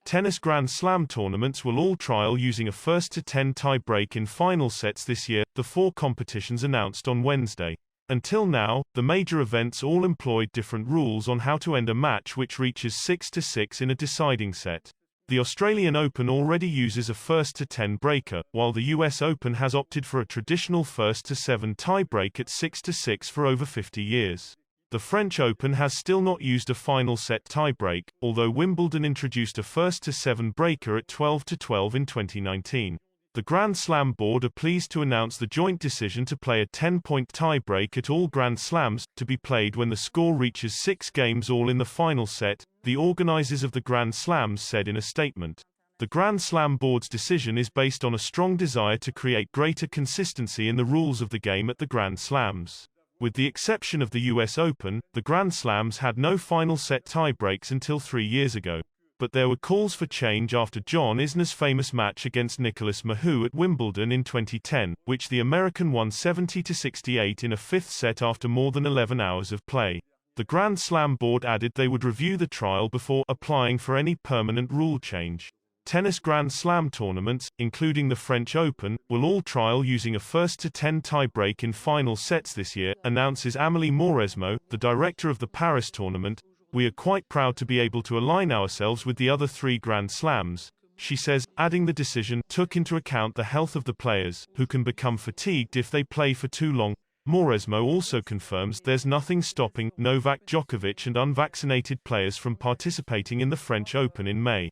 Tennis Grand Slam tournaments will all trial using a first-to-10 tie-break in final sets this year, the four competitions announced on Wednesday. Until now, the major events all employed different rules on how to end a match which reaches 6-6 in a deciding set. The Australian Open already uses a first-to-10 breaker, while the US Open has opted for a traditional first-to-7 tie-break at 6-6 for over 50 years. The French Open has still not used a final set tie-break, although Wimbledon introduced a first-to-7 breaker at 12-12 in 2019. The Grand Slam board are pleased to announce the joint decision to play a 10-point tie-break at all Grand Slams, to be played when the score reaches 6 games all in the final set, the organizers of the Grand Slams said in a statement. The Grand Slam board's decision is based on a strong desire to create greater consistency in the rules of the game at the Grand Slams. With the exception of the US Open, the Grand Slams had no final set tie-breaks until 3 years ago. But there were calls for change after John Isner's famous match against Nicolas Mahut at Wimbledon in 2010, which the American won 70-68 in a fifth set after more than 11 hours of play. The Grand Slam board added they would review the trial before applying for any permanent rule change. Tennis Grand Slam tournaments, including the French Open, will all trial using a first-to-10 tie-break in final sets this year, announces Amélie Mauresmo, the director of the Paris tournament. We are quite proud to be able to align ourselves with the other 3 Grand Slams, she says, adding the decision took into account the health of the players, who can become fatigued if they play for too long. Mauresmo also confirms there's nothing stopping Novak Djokovic and unvaccinated players from participating in the French Open in May.